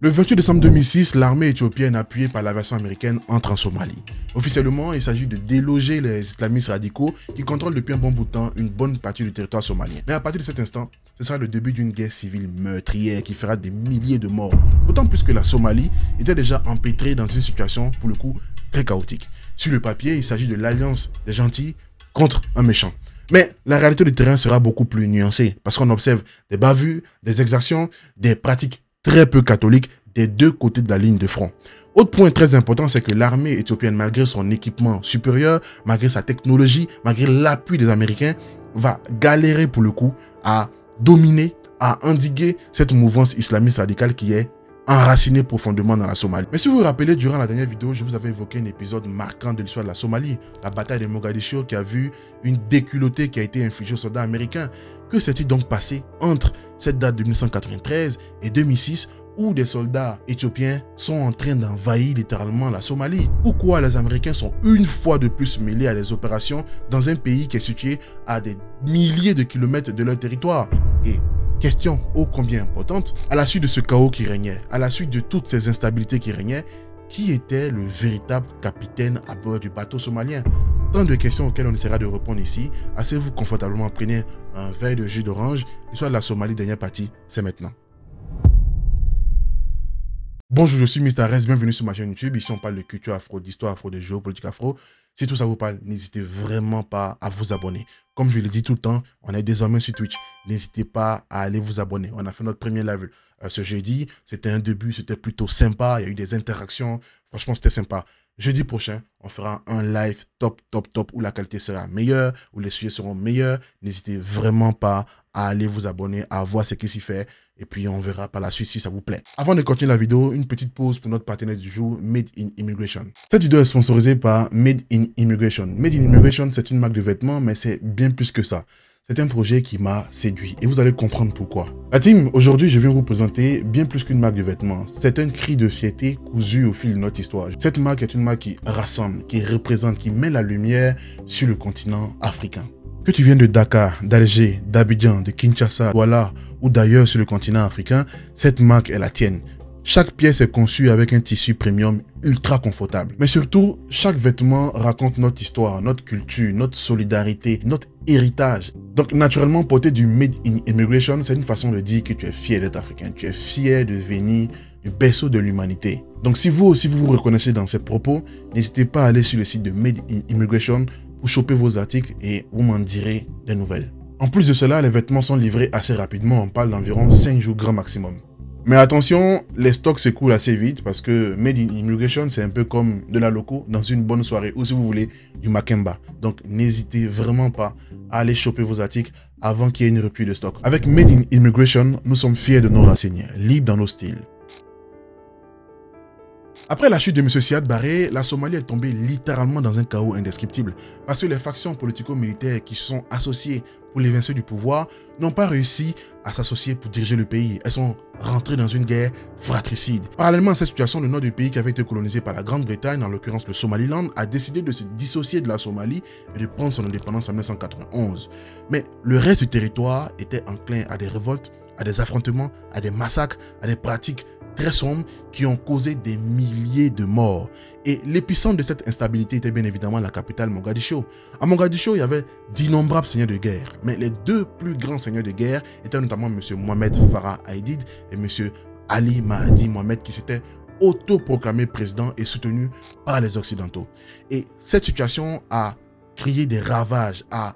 Le 28 décembre 2006, l'armée éthiopienne appuyée par l'aviation américaine entre en Somalie. Officiellement, il s'agit de déloger les islamistes radicaux qui contrôlent depuis un bon bout de temps une bonne partie du territoire somalien. Mais à partir de cet instant, ce sera le début d'une guerre civile meurtrière qui fera des milliers de morts. D'autant plus que la Somalie était déjà empêtrée dans une situation, pour le coup, très chaotique. Sur le papier, il s'agit de l'alliance des gentils contre un méchant. Mais la réalité du terrain sera beaucoup plus nuancée parce qu'on observe des bavures, des exactions, des pratiques très peu catholiques des deux côtés de la ligne de front. Autre point très important, c'est que l'armée éthiopienne, malgré son équipement supérieur, malgré sa technologie, malgré l'appui des Américains, va galérer pour le coup à dominer, à endiguer cette mouvance islamiste radicale qui est enracinée profondément dans la Somalie. Mais si vous vous rappelez, durant la dernière vidéo, je vous avais évoqué un épisode marquant de l'histoire de la Somalie, la bataille de Mogadiscio qui a vu une déculottée qui a été infligée aux soldats américains. Que s'est-il donc passé entre cette date de 1993 et 2006 où des soldats éthiopiens sont en train d'envahir littéralement la Somalie? Pourquoi les Américains sont une fois de plus mêlés à des opérations dans un pays qui est situé à des milliers de kilomètres de leur territoire? Et question ô combien importante, à la suite de ce chaos qui régnait, à la suite de toutes ces instabilités qui régnaient, qui était le véritable capitaine à bord du bateau somalien? Tant de questions auxquelles on essaiera de répondre ici. Asseyez-vous confortablement, prenez un verre de jus d'orange. L'histoire de la Somalie, dernière partie, c'est maintenant. Bonjour, je suis Mr. Rez, bienvenue sur ma chaîne YouTube. Ici, on parle de culture afro, d'histoire afro, de géopolitique afro. Si tout ça vous parle, n'hésitez vraiment pas à vous abonner. Comme je le dis tout le temps, on est désormais sur Twitch. N'hésitez pas à aller vous abonner. On a fait notre premier live ce jeudi. C'était un début, c'était plutôt sympa. Il y a eu des interactions. Franchement, c'était sympa. Jeudi prochain, on fera un live top où la qualité sera meilleure, où les sujets seront meilleurs. N'hésitez vraiment pas à aller vous abonner, à voir ce qui s'y fait. Et puis, on verra par la suite si ça vous plaît. Avant de continuer la vidéo, une petite pause pour notre partenaire du jour, Made in Immigration. Cette vidéo est sponsorisée par Made in Immigration. Made in Immigration, c'est une marque de vêtements, mais c'est bien plus que ça. C'est un projet qui m'a séduit et vous allez comprendre pourquoi. La team, aujourd'hui, je viens vous présenter bien plus qu'une marque de vêtements. C'est un cri de fierté cousu au fil de notre histoire. Cette marque est une marque qui rassemble, qui représente, qui met la lumière sur le continent africain. Que tu viennes de Dakar, d'Alger, d'Abidjan, de Kinshasa, Douala ou d'ailleurs sur le continent africain, cette marque est la tienne. Chaque pièce est conçue avec un tissu premium ultra confortable. Mais surtout, chaque vêtement raconte notre histoire, notre culture, notre solidarité, notre héritage. Donc naturellement, porter du Made in Immigration, c'est une façon de dire que tu es fier d'être africain, tu es fier de venir du berceau de l'humanité. Donc si vous aussi vous reconnaissez dans ces propos, n'hésitez pas à aller sur le site de Made in Immigration pour choper vos articles et vous m'en direz des nouvelles. En plus de cela, les vêtements sont livrés assez rapidement, on parle d'environ 5 jours grand maximum. Mais attention, les stocks s'écoulent assez vite parce que Made in Immigration, c'est un peu comme de la loco dans une bonne soirée ou si vous voulez du Makemba. Donc n'hésitez vraiment pas à aller choper vos articles avant qu'il y ait une rupture de stock. Avec Made in Immigration, nous sommes fiers de nos racines, libres dans nos styles. Après la chute de M. Siad Barre, la Somalie est tombée littéralement dans un chaos indescriptible parce que les factions politico-militaires qui sont associées pour l'évinceur du pouvoir n'ont pas réussi à s'associer pour diriger le pays. Elles sont rentrées dans une guerre fratricide. Parallèlement à cette situation, le nord du pays qui avait été colonisé par la Grande-Bretagne, en l'occurrence le Somaliland, a décidé de se dissocier de la Somalie et de prendre son indépendance en 1991. Mais le reste du territoire était enclin à des révoltes, à des affrontements, à des massacres, à des pratiques très sombres qui ont causé des milliers de morts. Et l'épicentre de cette instabilité était bien évidemment la capitale Mogadiscio. À Mogadiscio, il y avait d'innombrables seigneurs de guerre, mais les deux plus grands seigneurs de guerre étaient notamment M. Mohamed Farah Aidid et M. Ali Mahdi Mohamed qui s'étaient autoproclamés président et soutenus par les Occidentaux. Et cette situation a créé des ravages, a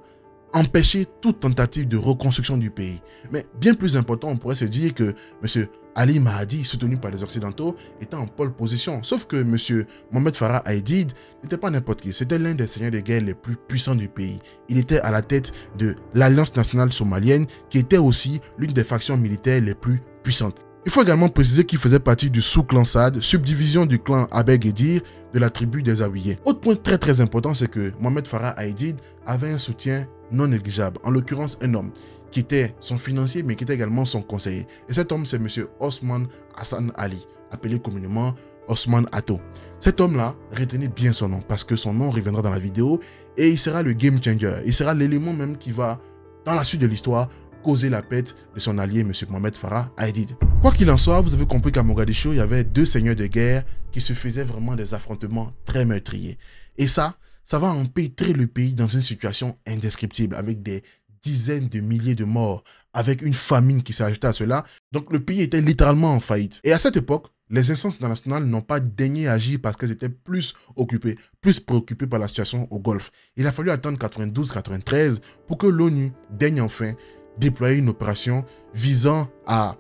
empêcher toute tentative de reconstruction du pays. Mais bien plus important, on pourrait se dire que M. Ali Mahdi, soutenu par les Occidentaux, était en pole position. Sauf que M. Mohamed Farah Aidid n'était pas n'importe qui. C'était l'un des seigneurs de guerre les plus puissants du pays. Il était à la tête de l'Alliance nationale somalienne, qui était aussi l'une des factions militaires les plus puissantes. Il faut également préciser qu'il faisait partie du sous-clan Saad, subdivision du clan Abeg Edir de la tribu des Awiyés. Autre point très important, c'est que Mohamed Farah Aidid avait un soutien non négligeable, en l'occurrence un homme qui était son financier mais qui était également son conseiller. Et cet homme c'est M. Osman Hassan Ali, appelé communément Osman Ato. Cet homme-là, retenez bien son nom parce que son nom reviendra dans la vidéo et il sera le game changer. Il sera l'élément même qui va, dans la suite de l'histoire, causé la perte de son allié, M. Mohamed Farah Aidid. Quoi qu'il en soit, vous avez compris qu'à Mogadiscio, il y avait deux seigneurs de guerre qui se faisaient vraiment des affrontements très meurtriers. Et ça va empêtrer le pays dans une situation indescriptible, avec des dizaines de milliers de morts, avec une famine qui s'est ajoutée à cela. Donc le pays était littéralement en faillite. Et à cette époque, les instances internationales n'ont pas daigné agir parce qu'elles étaient plus préoccupées par la situation au Golfe. Il a fallu attendre 92-93 pour que l'ONU daigne enfin déployer une opération visant à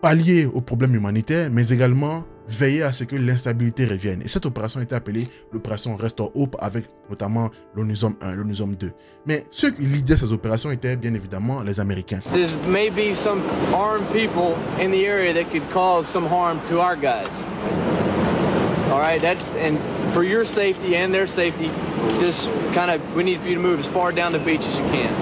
pallier aux problèmes humanitaires, mais également veiller à ce que l'instabilité revienne. Et cette opération était appelée l'opération Restore Hope, avec notamment l'ONUSOM 1, l'ONUSOM 2. Mais ceux qui lidaient ces opérations étaient bien évidemment les Américains. There may be some armed people in the area that could cause some harm to our guys. All right, and for your safety and their safety, just we need you to move as far down the beach as you can.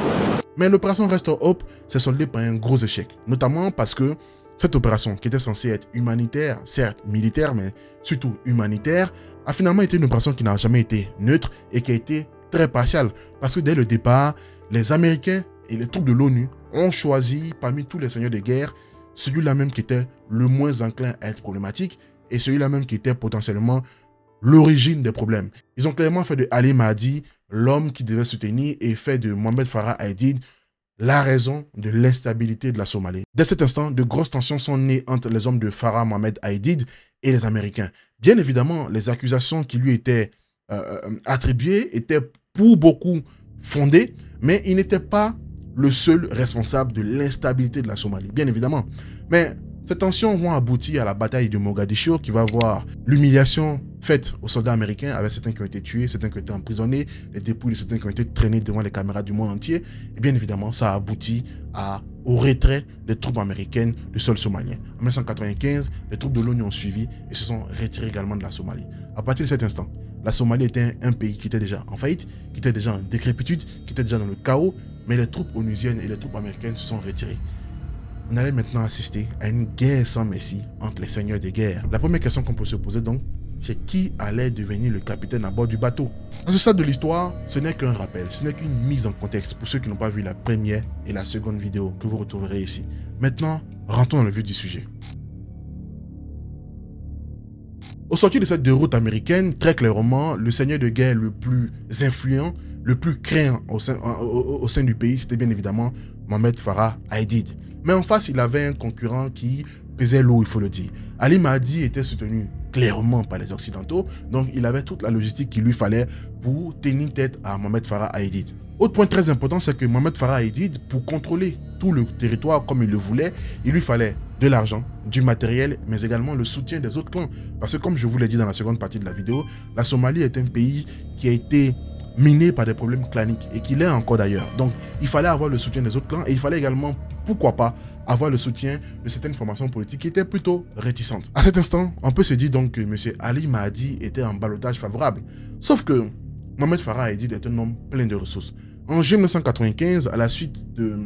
Mais l'opération Restore Hope s'est soldée par un gros échec, notamment parce que cette opération, qui était censée être humanitaire, certes militaire, mais surtout humanitaire, a finalement été une opération qui n'a jamais été neutre et qui a été très partiale. Parce que dès le départ, les Américains et les troupes de l'ONU ont choisi parmi tous les seigneurs de guerre celui-là même qui était le moins enclin à être problématique et celui-là même qui était potentiellement l'origine des problèmes. Ils ont clairement fait de Ali Mahdi l'homme qui devait soutenir et fait de Mohamed Farah Aidid la raison de l'instabilité de la Somalie. Dès cet instant, de grosses tensions sont nées entre les hommes de Farah Mohamed Aidid et les Américains. Bien évidemment, les accusations qui lui étaient attribuées étaient pour beaucoup fondées, mais il n'était pas le seul responsable de l'instabilité de la Somalie, bien évidemment. Mais ces tensions vont aboutir à la bataille de Mogadiscio qui va voir l'humiliation faite aux soldats américains, avec certains qui ont été tués, certains qui ont été emprisonnés, les dépouilles de certains qui ont été traînés devant les caméras du monde entier. Et bien évidemment, ça a abouti au retrait des troupes américaines du sol somalien. En 1995, les troupes de l'ONU ont suivi et se sont retirées également de la Somalie. À partir de cet instant, la Somalie était un pays qui était déjà en faillite, qui était déjà en décrépitude, qui était déjà dans le chaos, mais les troupes onusiennes et les troupes américaines se sont retirées. On allait maintenant assister à une guerre sans messie entre les seigneurs de guerre. La première question qu'on peut se poser donc, c'est qui allait devenir le capitaine à bord du bateau? À ce stade de l'histoire, ce n'est qu'un rappel, ce n'est qu'une mise en contexte pour ceux qui n'ont pas vu la première et la seconde vidéo que vous retrouverez ici. Maintenant, rentrons dans le vif du sujet. Au sortir de cette déroute américaine, très clairement, le seigneur de guerre le plus influent, le plus craint au sein du pays, c'était bien évidemment Mohamed Farah Aidid. Mais en face, il avait un concurrent qui pesait lourd, il faut le dire. Ali Mahdi était soutenu clairement par les Occidentaux, donc il avait toute la logistique qu'il lui fallait pour tenir tête à Mohamed Farah Aidid. Autre point très important, c'est que Mohamed Farah Aidid, pour contrôler tout le territoire comme il le voulait, il lui fallait de l'argent, du matériel, mais également le soutien des autres clans. Parce que comme je vous l'ai dit dans la seconde partie de la vidéo, la Somalie est un pays qui a été miné par des problèmes claniques et qui l'est encore d'ailleurs. Donc il fallait avoir le soutien des autres clans et il fallait également, pourquoi pas, avoir le soutien de certaines formations politiques qui étaient plutôt réticentes. À cet instant, on peut se dire donc que M. Ali Mahdi était en ballottage favorable. Sauf que Mohamed Farah Aidid est un homme plein de ressources. En juillet 1995, à la suite de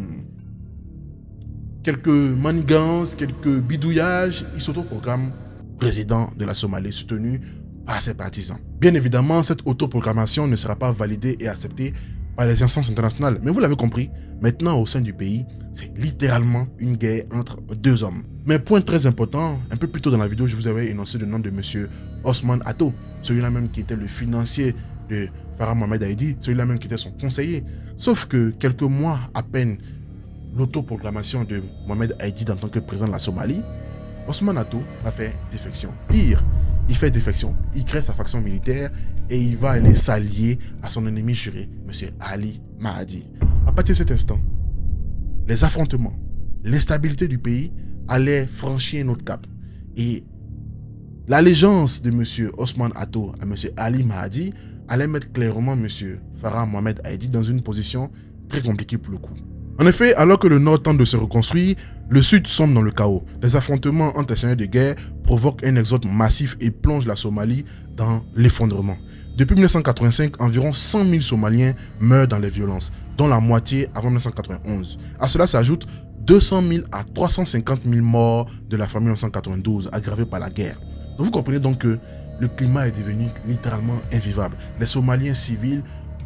quelques manigances, quelques bidouillages, il s'autoproclame président de la Somalie, soutenu par ses partisans. Bien évidemment, cette autoproclamation ne sera pas validée et acceptée par les instances internationales. Mais vous l'avez compris, maintenant au sein du pays, c'est littéralement une guerre entre deux hommes. Mais point très important, un peu plus tôt dans la vidéo, je vous avais énoncé le nom de M. Osman Atto, celui-là même qui était le financier de Farah Mohamed Aidid, celui-là même qui était son conseiller. Sauf que quelques mois à peine l'autoproclamation de Mohamed Aidid en tant que président de la Somalie, Osman Atto a fait défection. Pire, il fait défection, il crée sa faction militaire et il va aller s'allier à son ennemi juré, M. Ali Mahdi. À partir de cet instant, les affrontements, l'instabilité du pays allaient franchir un autre cap. Et l'allégeance de M. Osman Atto à M. Ali Mahdi allait mettre clairement M. Farah Mohamed Aidid dans une position très compliquée pour le coup. En effet, alors que le Nord tente de se reconstruire, le Sud sombre dans le chaos. Les affrontements entre les seigneurs de guerre provoquent un exode massif et plongent la Somalie dans l'effondrement. Depuis 1985, environ 100 000 Somaliens meurent dans les violences, dont la moitié avant 1991. À cela s'ajoutent 200 000 à 350 000 morts de la famille en 1992, aggravés par la guerre. Donc vous comprenez donc que le climat est devenu littéralement invivable. Les Somaliens civils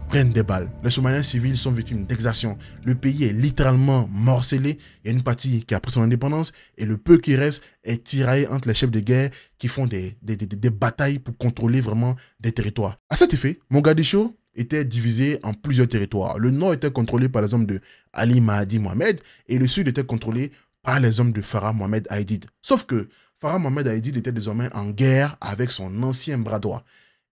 prennent des balles. Les Somaliens civils sont victimes d'exactions. Le pays est littéralement morcelé. Il y a une partie qui a pris son indépendance et le peu qui reste est tiraillé entre les chefs de guerre qui font des batailles pour contrôler vraiment des territoires. À cet effet, Mogadiscio était divisé en plusieurs territoires. Le nord était contrôlé par les hommes de Ali Mahdi Mohamed et le sud était contrôlé par les hommes de Farah Mohamed Aidid. Sauf que Farah Mohamed Aidid était désormais en guerre avec son ancien bras droit.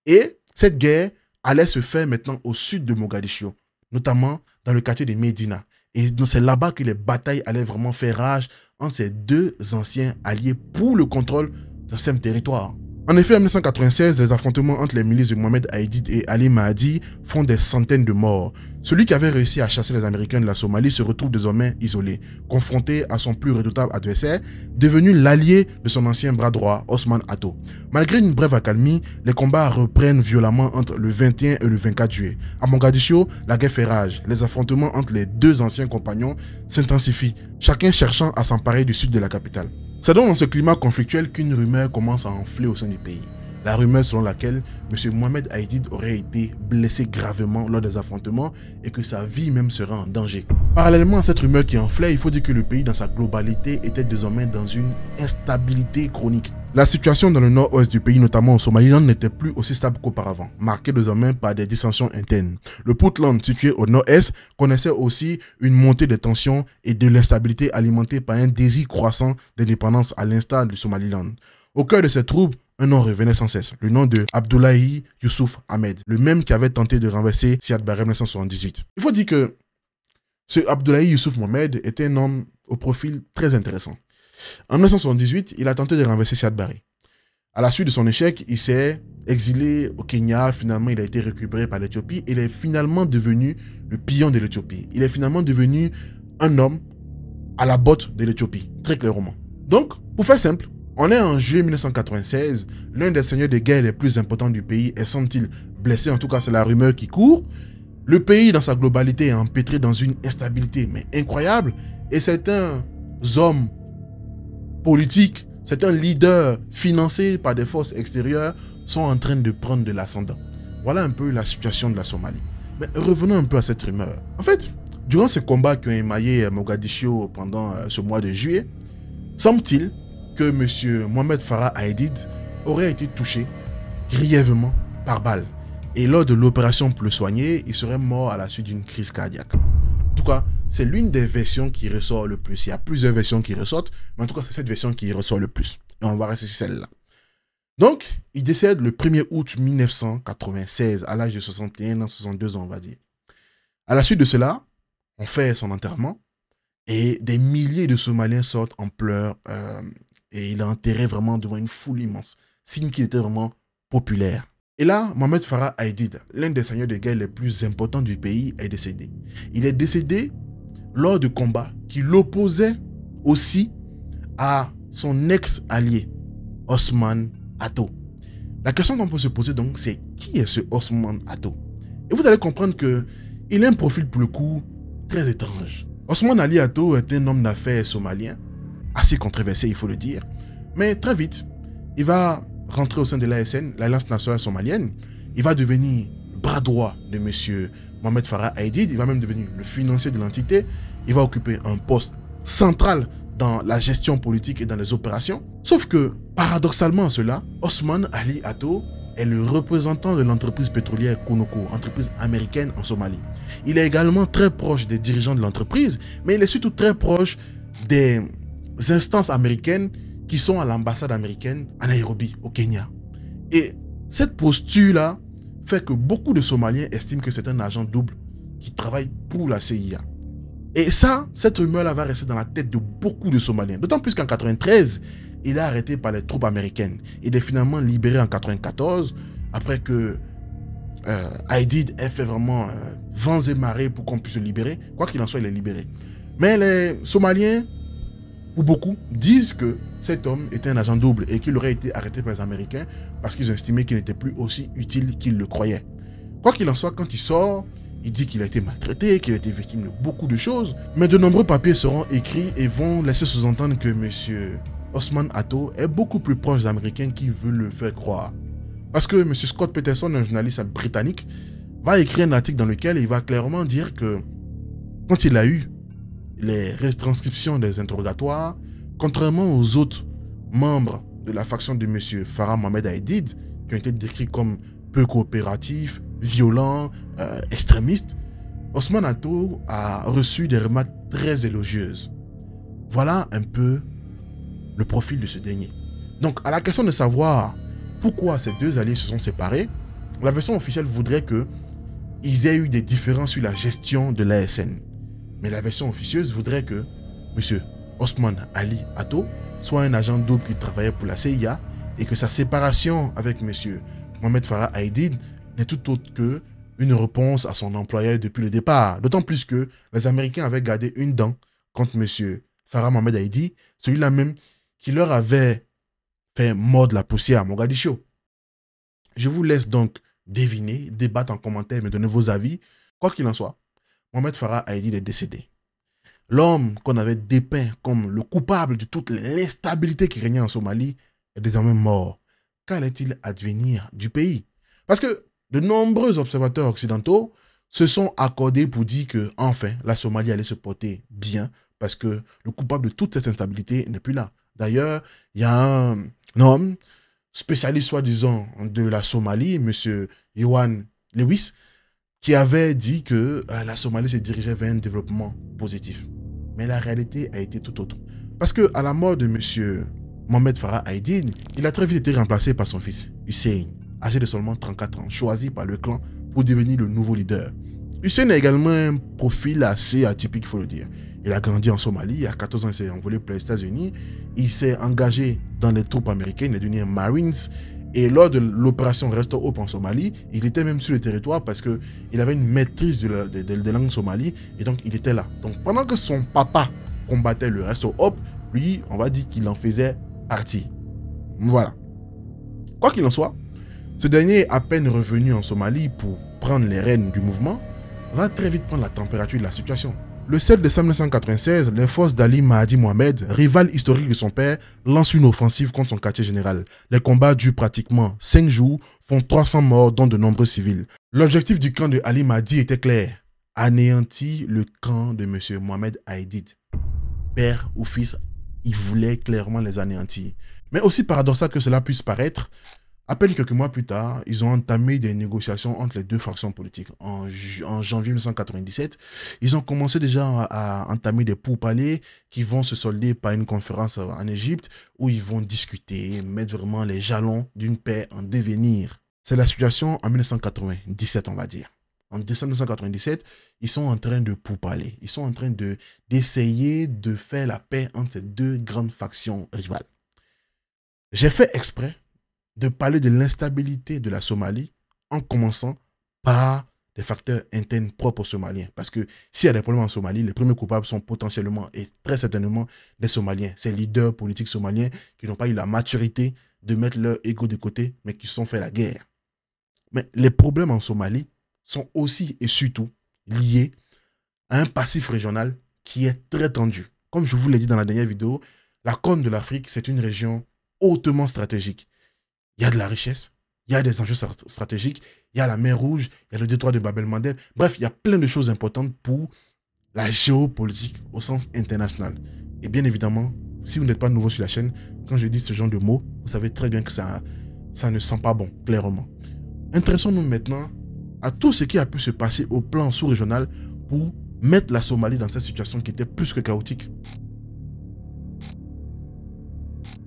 Et cette guerre allait se faire maintenant au sud de Mogadiscio, notamment dans le quartier de Medina. Et c'est là-bas que les batailles allaient vraiment faire rage entre ces deux anciens alliés pour le contrôle d'un même territoire. En effet, en 1996, les affrontements entre les milices de Mohamed Aidid et Ali Mahdi font des centaines de morts. Celui qui avait réussi à chasser les Américains de la Somalie se retrouve désormais isolé, confronté à son plus redoutable adversaire, devenu l'allié de son ancien bras droit, Osman Atto. Malgré une brève accalmie, les combats reprennent violemment entre le 21 et le 24 juillet. À Mogadiscio, la guerre fait rage. Les affrontements entre les deux anciens compagnons s'intensifient, chacun cherchant à s'emparer du sud de la capitale. C'est donc dans ce climat conflictuel qu'une rumeur commence à enfler au sein du pays. La rumeur selon laquelle M. Mohamed Aidid aurait été blessé gravement lors des affrontements et que sa vie même serait en danger. Parallèlement à cette rumeur qui enflait, il faut dire que le pays dans sa globalité était désormais dans une instabilité chronique. La situation dans le nord-ouest du pays, notamment au Somaliland, n'était plus aussi stable qu'auparavant, marquée désormais par des dissensions internes. Le Puntland, situé au nord-est, connaissait aussi une montée des tensions et de l'instabilité alimentée par un désir croissant d'indépendance à l'instar du Somaliland. Au cœur de ces troubles, un nom revenait sans cesse, le nom de Abdoulaye Youssouf Ahmed, le même qui avait tenté de renverser Siad Barre en 1978. Il faut dire que ce Abdoulaye Youssouf Mohamed était un homme au profil très intéressant. En 1978, il a tenté de renverser Siad Barre. À la suite de son échec, il s'est exilé au Kenya. Finalement, il a été récupéré par l'Éthiopie. Il est finalement devenu le pion de l'Éthiopie. Il est finalement devenu un homme à la botte de l'Éthiopie, très clairement. Donc, pour faire simple, on est en juillet 1996. L'un des seigneurs de guerre les plus importants du pays est, semble-t-il, blessé. En tout cas, c'est la rumeur qui court. Le pays, dans sa globalité, est empêtré dans une instabilité, mais incroyable. Et certains hommes politiques, certains leaders financés par des forces extérieures sont en train de prendre de l'ascendant. Voilà un peu la situation de la Somalie. Mais revenons un peu à cette rumeur. En fait, durant ces combats qui ont émaillé Mogadiscio pendant ce mois de juillet, semble-t-il que M. Mohamed Farah Aidid aurait été touché grièvement par balle. Et lors de l'opération pour le soigner, il serait mort à la suite d'une crise cardiaque. En tout cas, c'est l'une des versions qui ressort le plus. Il y a plusieurs versions qui ressortent, mais en tout cas, c'est cette version qui ressort le plus. Et on va rester sur celle-là. Donc, il décède le 1er août 1996, à l'âge de 61 ans, 62 ans, on va dire. À la suite de cela, on fait son enterrement et des milliers de Somaliens sortent en pleurs et il est enterré vraiment devant une foule immense, signe qu'il était vraiment populaire. Et là, Mohamed Farah Aidid, l'un des seigneurs de guerre les plus importants du pays, est décédé. Il est décédé lors de combats qui l'opposaient aussi à son ex-allié, Osman Atto. La question qu'on peut se poser donc, c'est qui est ce Osman Atto? Et vous allez comprendre qu'il a un profil pour le coup très étrange. Osman Ali Atto est un homme d'affaires somalien, assez controversé il faut le dire, mais très vite, il va rentrer au sein de l'ASN, l'Alliance nationale somalienne. Il va devenir bras droit de M. Mohamed Farah Aidid. Il va même devenir le financier de l'entité. Il va occuper un poste central dans la gestion politique et dans les opérations. Sauf que, paradoxalement à cela, Osman Ali Atto est le représentant de l'entreprise pétrolière Conoco, entreprise américaine en Somalie. Il est également très proche des dirigeants de l'entreprise, mais il est surtout très proche des instances américaines qui sont à l'ambassade américaine à Nairobi, au Kenya. Et cette posture-là fait que beaucoup de Somaliens estiment que c'est un agent double qui travaille pour la CIA. Et ça, cette rumeur-là va rester dans la tête de beaucoup de Somaliens. D'autant plus qu'en 1993, il est arrêté par les troupes américaines. Il est finalement libéré en 1994, après que Aidid ait fait vraiment vents et marées pour qu'on puisse le libérer. Quoi qu'il en soit, il est libéré. Mais les Somaliens, ou beaucoup, disent que cet homme était un agent double et qu'il aurait été arrêté par les Américains parce qu'ils ont estimé qu'il n'était plus aussi utile qu'ils le croyaient. Quoi qu'il en soit, quand il sort, il dit qu'il a été maltraité, qu'il a été victime de beaucoup de choses, mais de nombreux papiers seront écrits et vont laisser sous-entendre que M. Osman Atto est beaucoup plus proche des Américains qui veulent le faire croire. Parce que M. Scott Peterson, un journaliste britannique, va écrire un article dans lequel il va clairement dire que quand il a eu les retranscriptions des interrogatoires, contrairement aux autres membres de la faction de M. Farah Mohamed Aidid, qui ont été décrits comme peu coopératifs, violents, extrémistes, Osman Ato a reçu des remarques très élogieuses. Voilà un peu le profil de ce dernier. Donc, à la question de savoir pourquoi ces deux alliés se sont séparés, la version officielle voudrait qu'ils aient eu des différends sur la gestion de l'ASN. Mais la version officieuse voudrait que M. Osman Ali Ato soit un agent double qui travaillait pour la CIA et que sa séparation avec M. Mohamed Farah Aidid n'est tout autre que une réponse à son employeur depuis le départ. D'autant plus que les Américains avaient gardé une dent contre M. Farah Mohamed Aidid, celui-là même qui leur avait fait mordre la poussière à Mogadiscio. Je vous laisse donc deviner, débattre en commentaire, me donner vos avis. Quoi qu'il en soit, Mohamed Farah Aidid est décédé. L'homme qu'on avait dépeint comme le coupable de toute l'instabilité qui régnait en Somalie est désormais mort. Qu'allait-il advenir du pays? Parce que de nombreux observateurs occidentaux se sont accordés pour dire que, enfin, la Somalie allait se porter bien parce que le coupable de toute cette instabilité n'est plus là. D'ailleurs, il y a un homme spécialiste, soi-disant, de la Somalie, M. Yohan Lewis, qui avait dit que la Somalie se dirigeait vers un développement positif. Mais la réalité a été tout autre. Parce qu'à la mort de M. Mohamed Farah Aidid, il a très vite été remplacé par son fils, Hussein, âgé de seulement 34 ans, choisi par le clan pour devenir le nouveau leader. Hussein a également un profil assez atypique, il faut le dire. Il a grandi en Somalie, à 14 ans, il s'est envolé pour les États-Unis. Il s'est engagé dans les troupes américaines, il est devenu un Marines. Et lors de l'opération Restore Hope en Somalie, il était même sur le territoire parce qu'il avait une maîtrise de langue somali et donc il était là. Donc pendant que son papa combattait le Restore Hope, lui, on va dire qu'il en faisait partie. Voilà. Quoi qu'il en soit, ce dernier, à peine revenu en Somalie pour prendre les rênes du mouvement, va très vite prendre la température de la situation. Le 7 décembre 1996, les forces d'Ali Mahdi Mohamed, rival historique de son père, lancent une offensive contre son quartier général. Les combats durent pratiquement 5 jours, font 300 morts, dont de nombreux civils. L'objectif du camp de Ali Mahdi était clair: anéantir le camp de M. Mohamed Aidid. Père ou fils, il voulait clairement les anéantir. Mais aussi paradoxal que cela puisse paraître, à peine quelques mois plus tard, ils ont entamé des négociations entre les deux factions politiques. En janvier 1997, ils ont commencé déjà à entamer des pourparlers qui vont se solder par une conférence en Égypte où ils vont discuter, mettre vraiment les jalons d'une paix en devenir. C'est la situation en 1997, on va dire. En décembre 1997, ils sont en train de pourparler. Ils sont en train d'essayer de faire la paix entre ces deux grandes factions rivales. J'ai fait exprès de parler de l'instabilité de la Somalie en commençant par des facteurs internes propres aux Somaliens. Parce que s'il y a des problèmes en Somalie, les premiers coupables sont potentiellement et très certainement des Somaliens. Ces leaders politiques somaliens qui n'ont pas eu la maturité de mettre leur ego de côté, mais qui se sont fait la guerre. Mais les problèmes en Somalie sont aussi et surtout liés à un passif régional qui est très tendu. Comme je vous l'ai dit dans la dernière vidéo, la Corne de l'Afrique, c'est une région hautement stratégique. Il y a de la richesse, il y a des enjeux stratégiques, il y a la mer Rouge, il y a le détroit de Bab el-Mandeb. Bref, il y a plein de choses importantes pour la géopolitique au sens international. Et bien évidemment, si vous n'êtes pas nouveau sur la chaîne, quand je dis ce genre de mots, vous savez très bien que ça ne sent pas bon, clairement. Intéressons-nous maintenant à tout ce qui a pu se passer au plan sous-régional pour mettre la Somalie dans cette situation qui était plus que chaotique.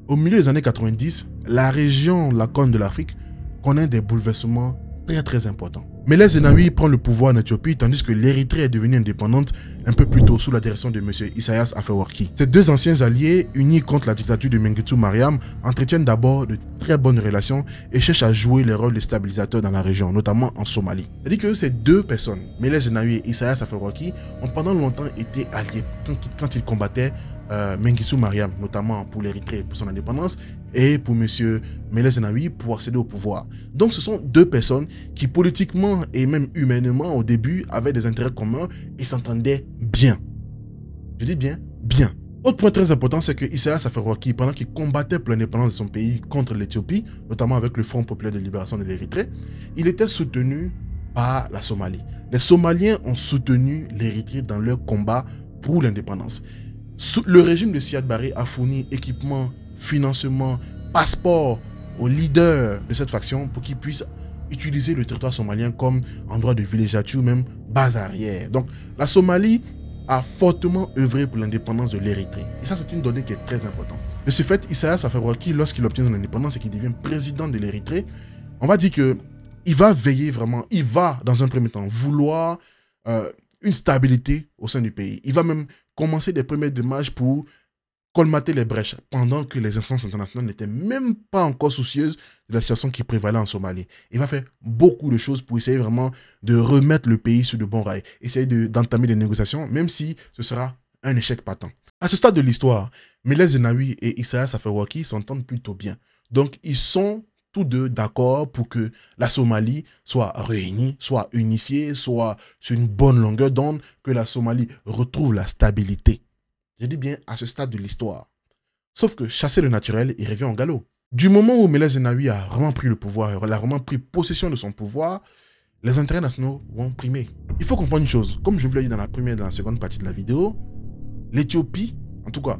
Au milieu des années 90, la région, la Corne de l'Afrique, connaît des bouleversements très importants. Meles Zenawi prend le pouvoir en Éthiopie tandis que l'Érythrée est devenue indépendante un peu plus tôt sous la direction de M. Isaias Afewerki. Ces deux anciens alliés, unis contre la dictature de Mengistu Mariam, entretiennent d'abord de très bonnes relations et cherchent à jouer les rôles de stabilisateurs dans la région, notamment en Somalie. C'est-à-dire que ces deux personnes, Meles Zenawi et Isaias Afewerki, ont pendant longtemps été alliés quand ils combattaient Mengistu Mariam, notamment pour l'Érythrée, pour son indépendance, et pour M. Meles Zenawi pour accéder au pouvoir. Donc ce sont deux personnes qui politiquement et même humainement au début avaient des intérêts communs et s'entendaient bien. Je dis bien, bien. Autre point très important, c'est que Isaias Afewerki, pendant qu'il combattait pour l'indépendance de son pays contre l'Éthiopie, notamment avec le Front populaire de libération de l'Érythrée, il était soutenu par la Somalie. Les Somaliens ont soutenu l'Érythrée dans leur combat pour l'indépendance. Le régime de Siad Barre a fourni équipement, financement, passeport aux leaders de cette faction pour qu'ils puissent utiliser le territoire somalien comme endroit de villégiature ou même base arrière. Donc la Somalie a fortement œuvré pour l'indépendance de l'Érythrée. Et ça, c'est une donnée qui est très importante. De ce fait, Isaias Afewerki, lorsqu'il obtient son indépendance et qu'il devient président de l'Érythrée, on va dire qu'il va veiller vraiment, il va dans un premier temps vouloir une stabilité au sein du pays. Il va même commencer des premières démarches pour colmater les brèches pendant que les instances internationales n'étaient même pas encore soucieuses de la situation qui prévalait en Somalie. Il va faire beaucoup de choses pour essayer vraiment de remettre le pays sur de bons rails, essayer d'entamer des négociations, même si ce sera un échec patent. À ce stade de l'histoire, Meles Zenawi et Isaias Afewerki s'entendent plutôt bien. Donc, ils sont tous deux d'accord pour que la Somalie soit réunie, soit unifiée, soit sur une bonne longueur d'onde, que la Somalie retrouve la stabilité. Je dis bien à ce stade de l'histoire. Sauf que chasser le naturel, il revient en galop. Du moment où Meles Zenawi a vraiment pris le pouvoir, il a vraiment pris possession de son pouvoir, les intérêts nationaux vont primer. Il faut comprendre une chose, comme je vous l'ai dit dans la seconde partie de la vidéo, l'Éthiopie, en tout cas,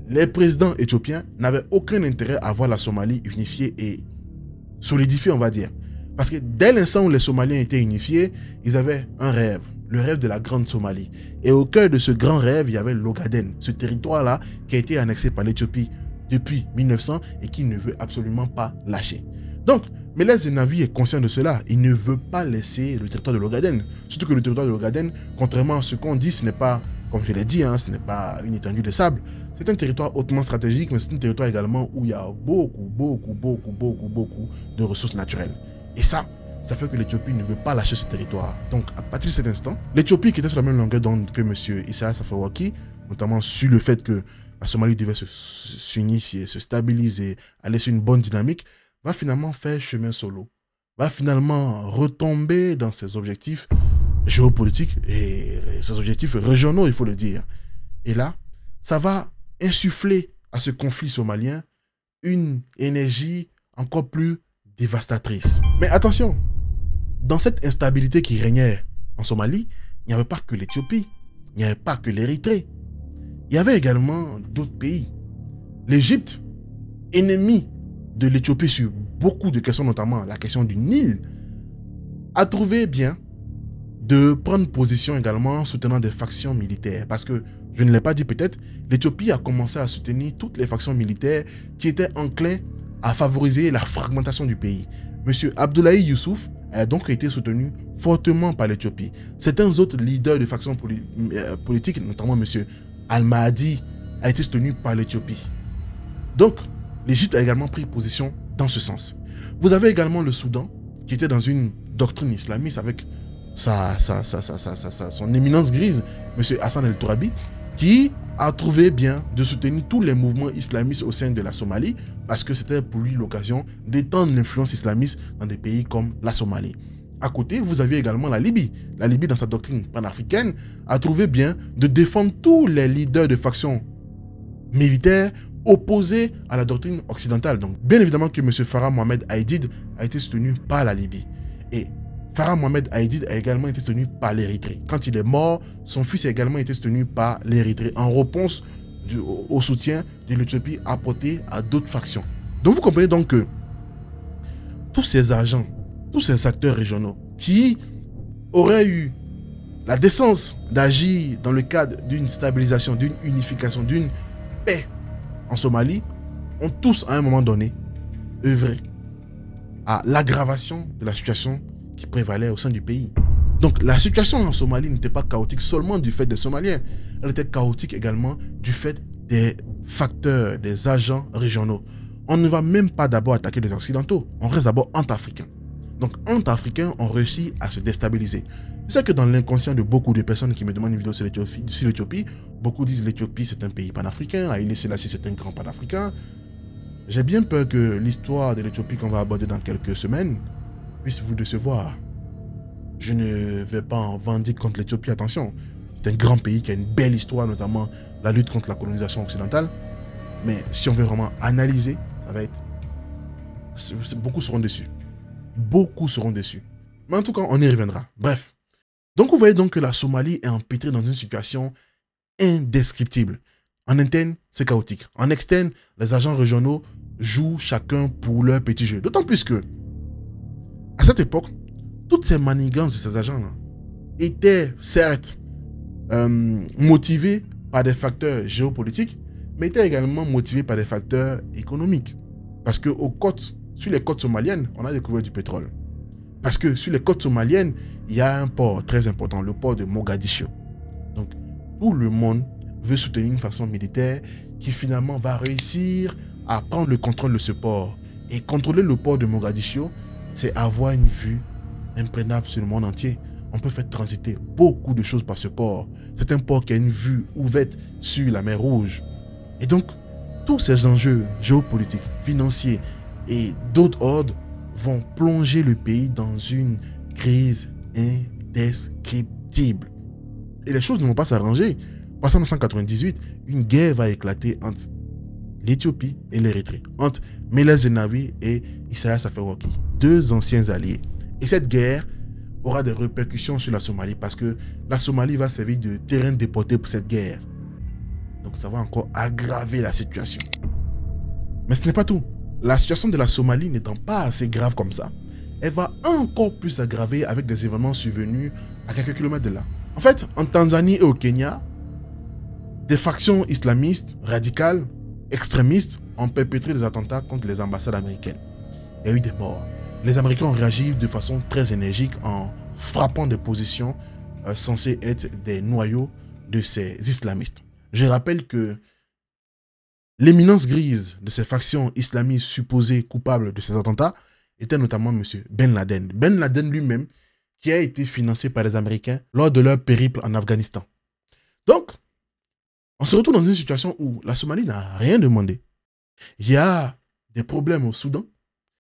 les présidents éthiopiens n'avaient aucun intérêt à voir la Somalie unifiée et solidifiée, on va dire. Parce que dès l'instant où les Somaliens étaient unifiés, ils avaient un rêve, le rêve de la grande Somalie. Et au cœur de ce grand rêve, il y avait l'Ogaden, ce territoire-là qui a été annexé par l'Éthiopie depuis 1900 et qui ne veut absolument pas lâcher. Donc, Meles Zenawi est conscient de cela. Il ne veut pas laisser le territoire de l'Ogaden. Surtout que le territoire de l'Ogaden, contrairement à ce qu'on dit, ce n'est pas, comme je l'ai dit, ce n'est pas une étendue de sable. C'est un territoire hautement stratégique, mais c'est un territoire également où il y a beaucoup de ressources naturelles. Et ça fait que l'Éthiopie ne veut pas lâcher ce territoire. Donc, à partir de cet instant, l'Éthiopie qui était sur la même longueur d'onde que M. Isaias Afewerki, notamment sur le fait que la Somalie devait s'unifier, se stabiliser, aller sur une bonne dynamique, va finalement faire chemin solo, va finalement retomber dans ses objectifs géopolitiques et ses objectifs régionaux, il faut le dire. Et là, ça va insuffler à ce conflit somalien une énergie encore plus dévastatrice. Mais attention, dans cette instabilité qui régnait en Somalie, il n'y avait pas que l'Éthiopie, il n'y avait pas que l'Érythrée. Il y avait également d'autres pays. L'Égypte, ennemie de l'Éthiopie sur beaucoup de questions, notamment la question du Nil, a trouvé bien de prendre position également en soutenant des factions militaires. Parce que, je ne l'ai pas dit peut-être, l'Éthiopie a commencé à soutenir toutes les factions militaires qui étaient enclins à favoriser la fragmentation du pays. Monsieur Abdoulaye Youssouf a donc été soutenu fortement par l'Éthiopie. Certains autres leaders de factions politiques, notamment monsieur Al-Mahdi, a été soutenu par l'Éthiopie. Donc, l'Égypte a également pris position dans ce sens. Vous avez également le Soudan, qui était dans une doctrine islamiste avec son éminence grise, M. Hassan el-Tourabi, qui a trouvé bien de soutenir tous les mouvements islamistes au sein de la Somalie, parce que c'était pour lui l'occasion d'étendre l'influence islamiste dans des pays comme la Somalie. À côté, vous aviez également la Libye. La Libye, dans sa doctrine panafricaine, a trouvé bien de défendre tous les leaders de factions militaires opposés à la doctrine occidentale. Donc, bien évidemment que M. Farah Mohamed Aidid a été soutenu par la Libye. Et Farah Mohamed Aidid a également été soutenu par l'Érythrée. Quand il est mort, son fils a également été soutenu par l'Érythrée en réponse au soutien de l'Éthiopie apporté à d'autres factions. Donc, vous comprenez donc que tous ces agents, tous ces acteurs régionaux qui auraient eu la décence d'agir dans le cadre d'une stabilisation, d'une unification, d'une paix en Somalie, ont tous à un moment donné œuvré à l'aggravation de la situation qui prévalait au sein du pays. Donc la situation en Somalie n'était pas chaotique seulement du fait des Somaliens, elle était chaotique également du fait des facteurs, des agents régionaux. On ne va même pas d'abord attaquer les Occidentaux, on reste d'abord entre Africains. Donc entre Africains, on réussit à se déstabiliser. C'est que dans l'inconscient de beaucoup de personnes qui me demandent une vidéo sur l'Éthiopie, beaucoup disent l'Éthiopie c'est un pays panafricain, Haïlé Sélassie c'est un grand panafricain. J'ai bien peur que l'histoire de l'Éthiopie qu'on va aborder dans quelques semaines puisse vous décevoir. Je ne vais pas en vendique contre l'Éthiopie, attention. C'est un grand pays qui a une belle histoire, notamment la lutte contre la colonisation occidentale. Mais si on veut vraiment analyser, ça va être... Beaucoup seront déçus. Beaucoup seront déçus. Mais en tout cas, on y reviendra. Bref. Donc, vous voyez donc que la Somalie est empêtrée dans une situation indescriptible. En interne, c'est chaotique. En externe, les agents régionaux jouent chacun pour leur petit jeu. D'autant plus que, à cette époque, toutes ces manigances de ces agents-là étaient certes motivées par des facteurs géopolitiques, mais étaient également motivées par des facteurs économiques. Parce que sur les côtes somaliennes, on a découvert du pétrole. Parce que sur les côtes somaliennes, il y a un port très important, le port de Mogadiscio. Donc, tout le monde veut soutenir une façon militaire qui finalement va réussir à prendre le contrôle de ce port. Et contrôler le port de Mogadiscio, c'est avoir une vue imprenable sur le monde entier. On peut faire transiter beaucoup de choses par ce port. C'est un port qui a une vue ouverte sur la mer Rouge. Et donc, tous ces enjeux géopolitiques, financiers et d'autres ordres vont plonger le pays dans une crise indescriptible. Et les choses ne vont pas s'arranger. Parce qu'en 1998, une guerre va éclater entre l'Éthiopie et l'Érythrée, entre Meles Zenawi et Isaias Afwerki, deux anciens alliés. Et cette guerre aura des répercussions sur la Somalie parce que la Somalie va servir de terrain déporté pour cette guerre. Donc ça va encore aggraver la situation. Mais ce n'est pas tout. La situation de la Somalie n'étant pas assez grave comme ça, elle va encore plus s'aggraver avec des événements survenus à quelques kilomètres de là. En fait, en Tanzanie et au Kenya, des factions islamistes, radicales, extrémistes ont perpétré des attentats contre les ambassades américaines. Il y a eu des morts. Les Américains ont réagi de façon très énergique en frappant des positions censées être des noyaux de ces islamistes. Je rappelle que l'éminence grise de ces factions islamistes supposées coupables de ces attentats était notamment M. Ben Laden. Ben Laden lui-même qui a été financé par les Américains lors de leur périple en Afghanistan. Donc, on se retrouve dans une situation où la Somalie n'a rien demandé. Il y a des problèmes au Soudan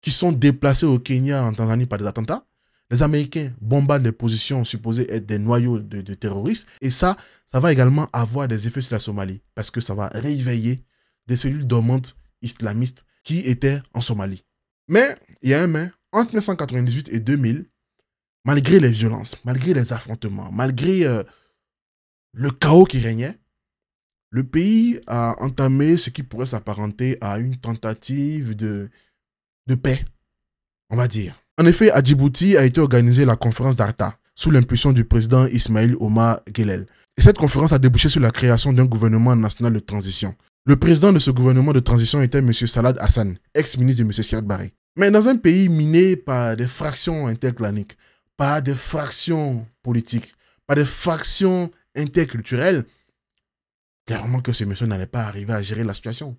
qui sont déplacés au Kenya, en Tanzanie par des attentats. Les Américains bombardent les positions supposées être des noyaux de terroristes. Et ça va également avoir des effets sur la Somalie parce que ça va réveiller des cellules dormantes islamistes qui étaient en Somalie. Mais il y a un mais, entre 1998 et 2000, malgré les violences, malgré les affrontements, malgré le chaos qui régnait, le pays a entamé ce qui pourrait s'apparenter à une tentative de paix, on va dire. En effet, à Djibouti a été organisée la conférence d'Arta, sous l'impulsion du président Ismaïl Omar Guelleh. Et cette conférence a débouché sur la création d'un gouvernement national de transition. Le président de ce gouvernement de transition était M. Salad Hassan, ex-ministre de M. Siad Barre. Mais dans un pays miné par des fractions interclaniques, par des fractions politiques, par des fractions interculturelles, clairement que ce monsieur n'allait pas arriver à gérer la situation.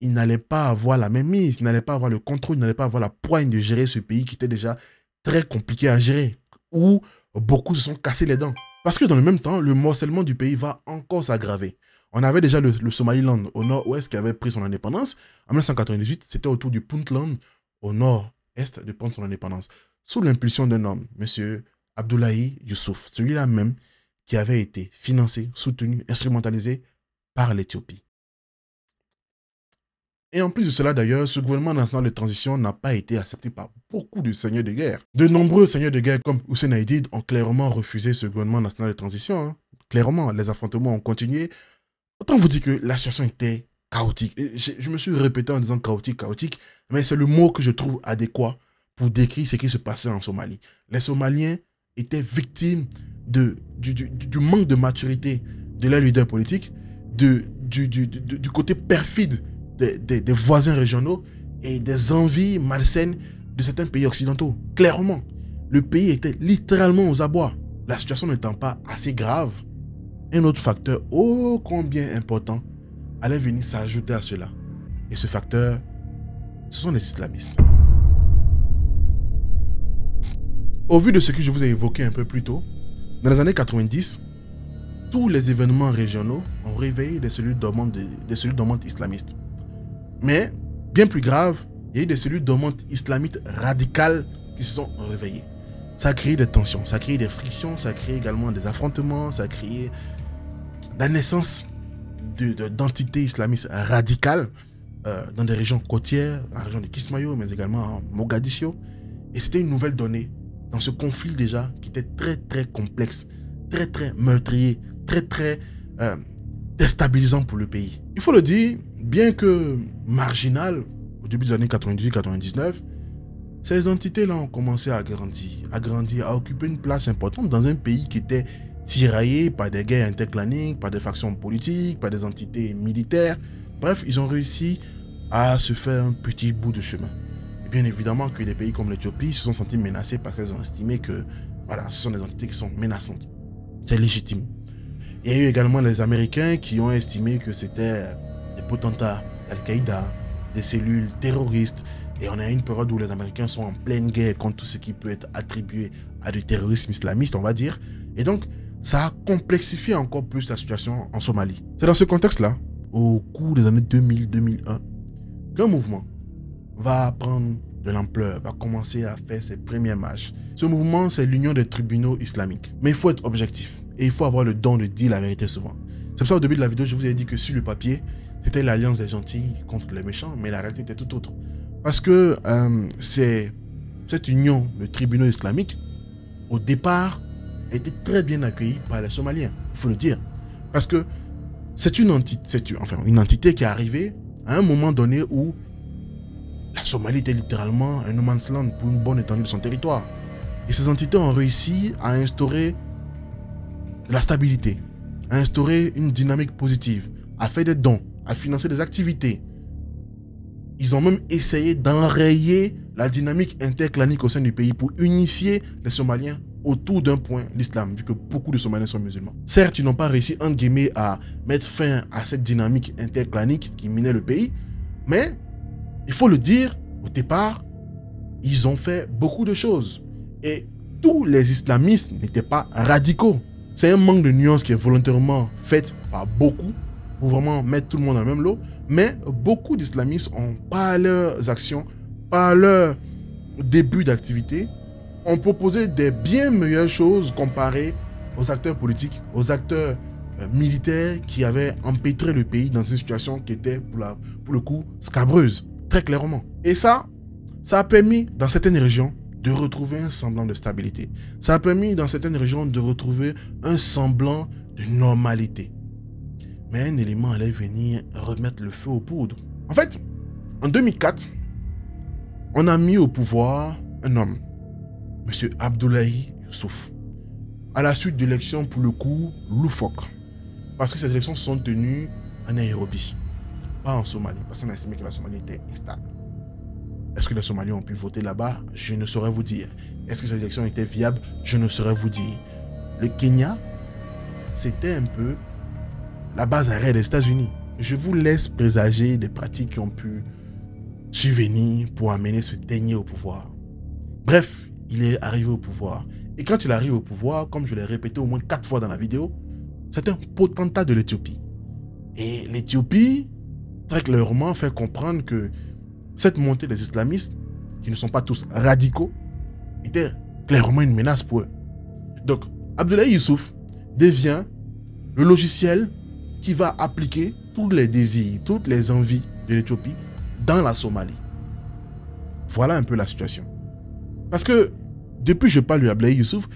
Il n'allait pas avoir la même mise, il n'allait pas avoir le contrôle, il n'allait pas avoir la poigne de gérer ce pays qui était déjà très compliqué à gérer, où beaucoup se sont cassés les dents. Parce que dans le même temps, le morcellement du pays va encore s'aggraver. On avait déjà le Somaliland au nord-ouest qui avait pris son indépendance. En 1998, c'était autour du Puntland, au nord-est, de prendre son indépendance. Sous l'impulsion d'un homme, M. Abdoulaye Youssouf, celui-là même qui avait été financé, soutenu, instrumentalisé par l'Éthiopie. Et en plus de cela d'ailleurs, ce gouvernement national de transition n'a pas été accepté par beaucoup de seigneurs de guerre. De nombreux seigneurs de guerre comme Hussein Aidid ont clairement refusé ce gouvernement national de transition. Clairement, les affrontements ont continué. Autant vous dire que la situation était chaotique. Et je me suis répété en disant chaotique, mais c'est le mot que je trouve adéquat pour décrire ce qui se passait en Somalie. Les Somaliens étaient victimes du manque de maturité de leurs leaders politiques, du côté perfide des voisins régionaux et des envies malsaines de certains pays occidentaux. Clairement, le pays était littéralement aux abois. La situation n'étant pas assez grave, un autre facteur ô combien important allait venir s'ajouter à cela. Et ce facteur, ce sont les islamistes. Au vu de ce que je vous ai évoqué un peu plus tôt, dans les années 90, tous les événements régionaux ont réveillé des cellules dormantes islamistes. Mais, bien plus grave, il y a eu des cellules dormantes islamites radicales qui se sont réveillées. Ça a créé des tensions, ça a créé des frictions, ça a créé également des affrontements, ça a créé la naissance d'entités islamistes radicales dans des régions côtières, dans la région de Kismayo, mais également à Mogadiscio. Et c'était une nouvelle donnée dans ce conflit déjà qui était très très complexe, très très meurtrier, très très déstabilisant pour le pays. Il faut le dire, bien que marginal, au début des années 98-99, ces entités-là ont commencé à grandir, à occuper une place importante dans un pays qui était tiraillé par des guerres interclaniques, par des factions politiques, par des entités militaires. Bref, ils ont réussi à se faire un petit bout de chemin. Et bien évidemment que des pays comme l'Éthiopie se sont sentis menacés parce qu'ils ont estimé que voilà, ce sont des entités qui sont menaçantes. C'est légitime. Il y a eu également les Américains qui ont estimé que c'était des potentats d'Al-Qaïda, des cellules terroristes. Et on a une période où les Américains sont en pleine guerre contre tout ce qui peut être attribué à du terrorisme islamiste, on va dire. Et donc, ça a complexifié encore plus la situation en Somalie. C'est dans ce contexte-là, au cours des années 2000-2001, qu'un mouvement va prendre de l'ampleur, va commencer à faire ses premières marches. Ce mouvement, c'est l'Union des tribunaux islamiques. Mais il faut être objectif et il faut avoir le don de dire la vérité souvent. C'est pour ça au début de la vidéo, je vous ai dit que sur le papier, c'était l'alliance des gentils contre les méchants, mais la réalité était tout autre. Parce que cette union de tribunaux islamiques, au départ, a été très bien accueillie par les Somaliens, il faut le dire. Parce que c'est une entité qui est arrivée à un moment donné où la Somalie était littéralement un no man's land pour une bonne étendue de son territoire. Et ces entités ont réussi à instaurer de la stabilité, à instaurer une dynamique positive, à faire des dons, à financer des activités. Ils ont même essayé d'enrayer la dynamique interclanique au sein du pays pour unifier les Somaliens autour d'un point, l'islam, vu que beaucoup de Somaliens sont musulmans. Certes, ils n'ont pas réussi, entre guillemets, à mettre fin à cette dynamique interclanique qui minait le pays, mais il faut le dire, au départ, ils ont fait beaucoup de choses. Et tous les islamistes n'étaient pas radicaux. C'est un manque de nuance qui est volontairement fait par beaucoup pour vraiment mettre tout le monde dans le même lot. Mais beaucoup d'islamistes ont, par leurs actions, par leur début d'activité, ont proposé des bien meilleures choses comparées aux acteurs politiques, aux acteurs militaires qui avaient empêtré le pays dans une situation qui était, pour le coup, scabreuse. Très clairement. Et ça a permis dans certaines régions de retrouver un semblant de stabilité. Ça a permis dans certaines régions de retrouver un semblant de normalité. Mais un élément allait venir remettre le feu aux poudres. En fait, en 2004, on a mis au pouvoir un homme, M. Abdoulaye Youssouf, à la suite d'élections pour le coup loufoques. Parce que ces élections se sont tenues en Nairobi. Pas en Somalie, parce qu'on a estimé que la Somalie était instable. Est-ce que les Somaliens ont pu voter là-bas? Je ne saurais vous dire. Est-ce que ces élections étaient viables? Je ne saurais vous dire. Le Kenya, c'était un peu la base arrière des États-Unis. Je vous laisse présager des pratiques qui ont pu survenir pour amener ce dernier au pouvoir. Bref, il est arrivé au pouvoir. Et quand il arrive au pouvoir, comme je l'ai répété au moins 4 fois dans la vidéo, c'est un potentat de l'Éthiopie. Et l'Éthiopie, très clairement, fait comprendre que cette montée des islamistes, qui ne sont pas tous radicaux, était clairement une menace pour eux. Donc, Abdoulaye Youssouf devient le logiciel qui va appliquer tous les désirs, toutes les envies de l'Éthiopie dans la Somalie. Voilà un peu la situation. Parce que, depuis que je parle d'Abdoulaye Youssouf,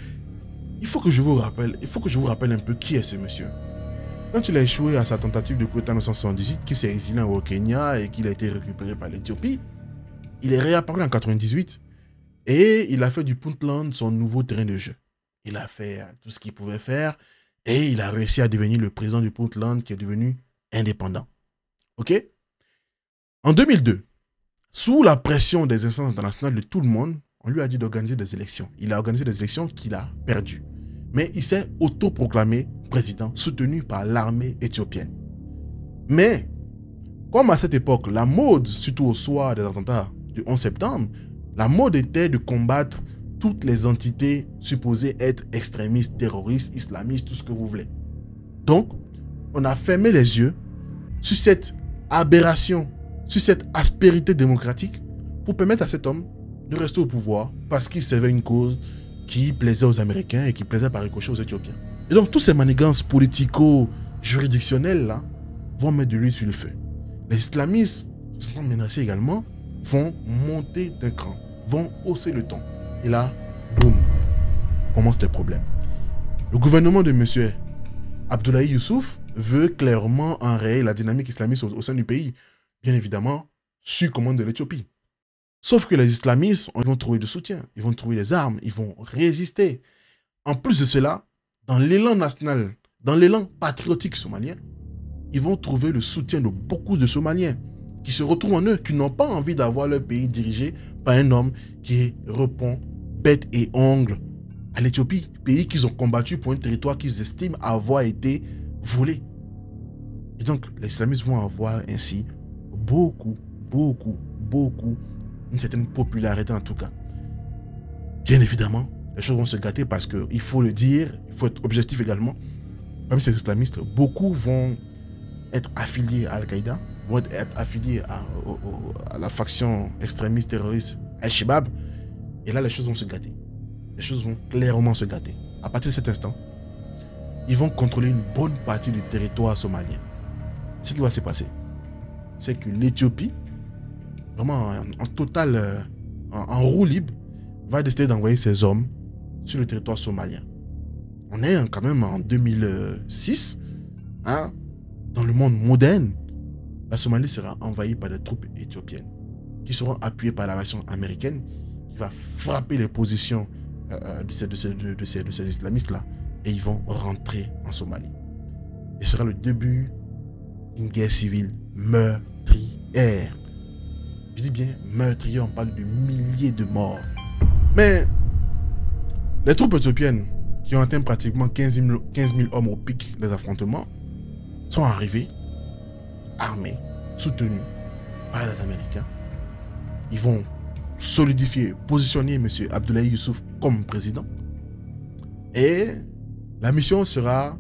il faut que je vous rappelle un peu qui est ce monsieur. Quand il a échoué à sa tentative de coup d'État en 1978, qu'il s'est exilé au Kenya et qu'il a été récupéré par l'Éthiopie, il est réapparu en 1998 et il a fait du Puntland son nouveau terrain de jeu. Il a fait tout ce qu'il pouvait faire et il a réussi à devenir le président du Puntland qui est devenu indépendant. Ok? En 2002, sous la pression des instances internationales de tout le monde, on lui a dit d'organiser des élections. Il a organisé des élections qu'il a perdues. Mais il s'est autoproclamé président, soutenu par l'armée éthiopienne. Mais, comme à cette époque, la mode, surtout au soir des attentats du 11 septembre, la mode était de combattre toutes les entités supposées être extrémistes, terroristes, islamistes, tout ce que vous voulez. Donc, on a fermé les yeux sur cette aberration, sur cette aspérité démocratique pour permettre à cet homme de rester au pouvoir parce qu'il servait une cause qui plaisait aux Américains et qui plaisait par ricochet aux Éthiopiens. Et donc, tous ces manigances politico-juridictionnelles là vont mettre de l'huile sur le feu. Les islamistes, se sentant menacés également, vont monter d'un cran, vont hausser le ton. Et là, boum, commencent les problèmes. Le gouvernement de M. Abdoulaye Youssouf veut clairement enrayer la dynamique islamiste au sein du pays, bien évidemment, sur commande de l'Éthiopie. Sauf que les islamistes, ils vont trouver du soutien, ils vont trouver des armes, ils vont résister. En plus de cela, dans l'élan national, dans l'élan patriotique somalien, ils vont trouver le soutien de beaucoup de Somaliens qui se retrouvent en eux, qui n'ont pas envie d'avoir leur pays dirigé par un homme qui répond bête et ongle à l'Éthiopie, pays qu'ils ont combattu pour un territoire qu'ils estiment avoir été volé. Et donc, les islamistes vont avoir ainsi beaucoup, une certaine popularité en tout cas. Bien évidemment, les choses vont se gâter parce qu'il faut le dire, il faut être objectif également. Parmi ces islamistes, beaucoup vont être affiliés à Al-Qaïda, vont être affiliés à la faction extrémiste terroriste Al-Shabaab. Et là, les choses vont se gâter. Les choses vont clairement se gâter. À partir de cet instant, ils vont contrôler une bonne partie du territoire somalien. Ce qui va se passer, c'est que l'Éthiopie, vraiment en total, en roue libre, va décider d'envoyer ses hommes sur le territoire somalien. On est quand même en 2006, hein, dans le monde moderne. La Somalie sera envahie par des troupes éthiopiennes qui seront appuyées par la version américaine qui va frapper les positions de ces islamistes-là et ils vont rentrer en Somalie. Et ce sera le début d'une guerre civile meurtrière. Je dis bien meurtrière, on parle de milliers de morts. Mais les troupes éthiopiennes qui ont atteint pratiquement 15 000 hommes au pic des affrontements sont arrivés, armés, soutenus par les Américains. Ils vont solidifier, positionner M. Abdoulaye Youssouf comme président. Et la mission sera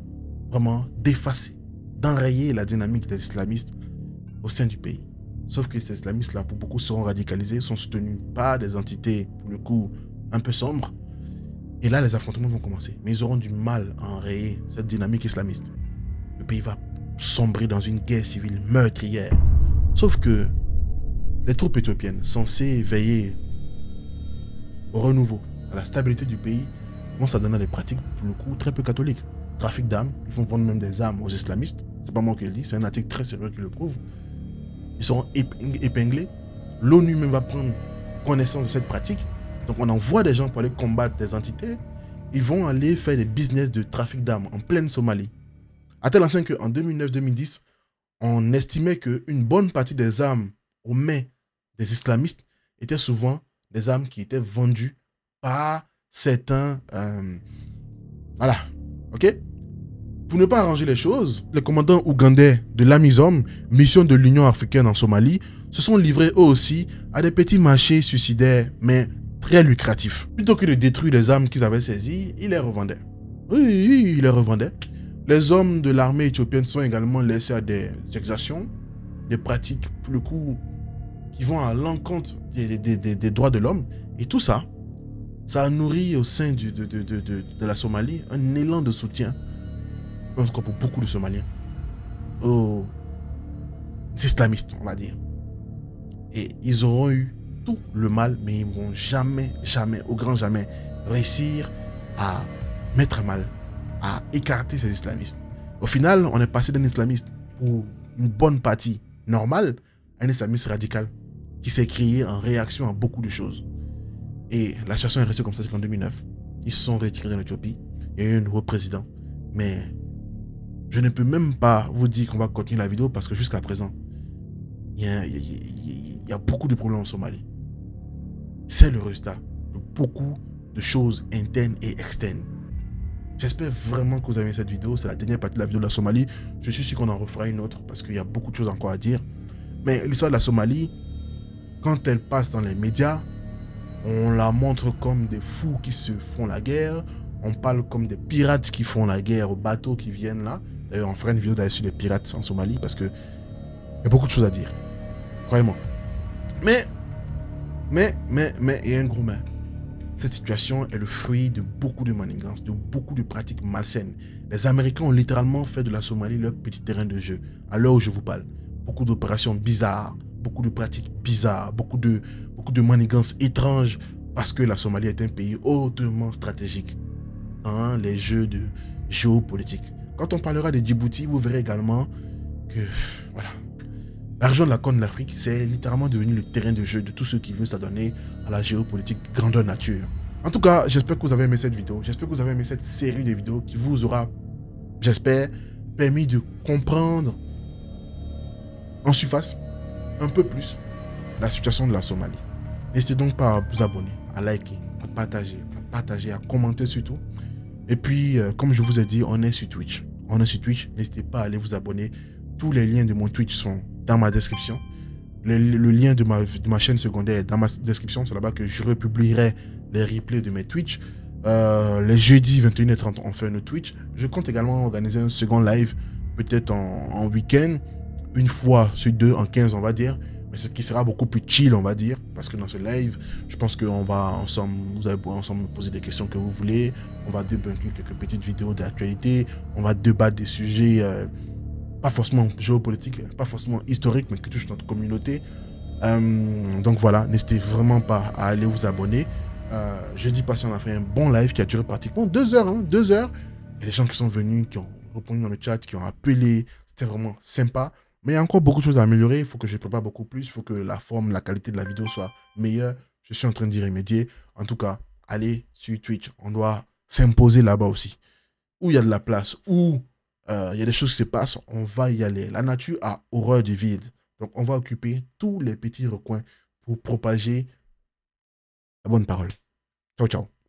vraiment d'effacer, d'enrayer la dynamique des islamistes au sein du pays. Sauf que ces islamistes-là, pour beaucoup, seront radicalisés, sont soutenus par des entités, pour le coup, un peu sombres. Et là, les affrontements vont commencer. Mais ils auront du mal à enrayer cette dynamique islamiste. Le pays va sombrer dans une guerre civile meurtrière. Sauf que les troupes éthiopiennes, censées veiller au renouveau, à la stabilité du pays, vont s'adonner à des pratiques, pour le coup, très peu catholiques. Trafic d'armes, ils vont vendre même des armes aux islamistes. C'est pas moi qui le dis, c'est un article très sérieux qui le prouve. Ils seront épinglés. L'ONU même va prendre connaissance de cette pratique. Donc on envoie des gens pour aller combattre des entités. Ils vont aller faire des business de trafic d'armes en pleine Somalie. À tel enseigne qu'en 2009-2010, on estimait qu'une bonne partie des armes aux mains des islamistes étaient souvent des armes qui étaient vendues par certains... voilà, ok. Pour ne pas arranger les choses, les commandants ougandais de l'AMISOM, mission de l'Union africaine en Somalie, se sont livrés eux aussi à des petits marchés suicidaires, mais très lucratifs. Plutôt que de détruire les armes qu'ils avaient saisies, ils les revendaient. Oui, ils les revendaient. Les hommes de l'armée éthiopienne sont également laissés à des exactions, des pratiques, pour le coup, qui vont à l'encontre des droits de l'homme. Et tout ça, ça a nourri au sein de la Somalie un élan de soutien, en tout cas pour beaucoup de Somaliens, aux islamistes, on va dire. Et ils auront eu tout le mal, mais ils ne vont jamais, au grand jamais, réussir à mettre à mal, à écarter ces islamistes. Au final, on est passé d'un islamiste pour une bonne partie normale à un islamiste radical qui s'est créé en réaction à beaucoup de choses. Et la situation est restée comme ça jusqu'en 2009. Ils se sont retirés de l'Éthiopie. Il y a eu un nouveau président. Mais je ne peux même pas vous dire qu'on va continuer la vidéo parce que jusqu'à présent, il y a beaucoup de problèmes en Somalie. C'est le résultat de beaucoup de choses internes et externes. J'espère vraiment que vous avez aimé cette vidéo. C'est la dernière partie de la vidéo de la Somalie. Je suis sûr qu'on en refera une autre parce qu'il y a beaucoup de choses encore à dire. Mais l'histoire de la Somalie, quand elle passe dans les médias, on la montre comme des fous qui se font la guerre. On parle comme des pirates qui font la guerre aux bateaux qui viennent là. D'ailleurs, on fera une vidéo d'ailleurs sur les pirates en Somalie parce qu'il y a beaucoup de choses à dire. Croyez-moi. Mais, il y a un gros mais. Cette situation est le fruit de beaucoup de manigances, de beaucoup de pratiques malsaines. Les Américains ont littéralement fait de la Somalie leur petit terrain de jeu. À l'heure où je vous parle, beaucoup d'opérations bizarres, beaucoup de pratiques bizarres, beaucoup de manigances étranges parce que la Somalie est un pays hautement stratégique. dans les jeux de géopolitique. Quand on parlera de Djibouti, vous verrez également que, voilà, la région de la Corne de l'Afrique, c'est littéralement devenu le terrain de jeu de tous ceux qui veulent s'adonner à la géopolitique grandeur nature. En tout cas, j'espère que vous avez aimé cette vidéo. J'espère que vous avez aimé cette série de vidéos qui vous aura, j'espère, permis de comprendre en surface un peu plus la situation de la Somalie. N'hésitez donc pas à vous abonner, à liker, à partager, à commenter surtout. Et puis, comme je vous ai dit, on est sur Twitch. N'hésitez pas à aller vous abonner. Tous les liens de mon Twitch sont dans ma description. Le lien de ma chaîne secondaire est dans ma description. C'est là-bas que je republierai les replays de mes Twitch. Les jeudis 21h30, on fait une Twitch. Je compte également organiser un second live, peut-être en week-end, une fois sur deux, en 15 on va dire. Mais ce qui sera beaucoup plus chill, on va dire, parce que dans ce live, je pense qu'on va ensemble, vous allez ensemble me poser des questions que vous voulez. On va débunker quelques petites vidéos d'actualité. On va débattre des sujets, pas forcément géopolitiques, pas forcément historiques, mais qui touchent notre communauté. Donc voilà, n'hésitez vraiment pas à aller vous abonner. Jeudi passé, on a fait un bon live qui a duré pratiquement 2 heures. 2 heures. Il y a des gens qui sont venus, qui ont répondu dans le chat, qui ont appelé. C'était vraiment sympa. Mais il y a encore beaucoup de choses à améliorer. Il faut que je prépare beaucoup plus. Il faut que la forme, la qualité de la vidéo soit meilleure. Je suis en train d'y remédier. En tout cas, allez sur Twitch. On doit s'imposer là-bas aussi. Où il y a de la place, où il y a des choses qui se passent, on va y aller. La nature a horreur du vide. Donc, on va occuper tous les petits recoins pour propager la bonne parole. Ciao, ciao.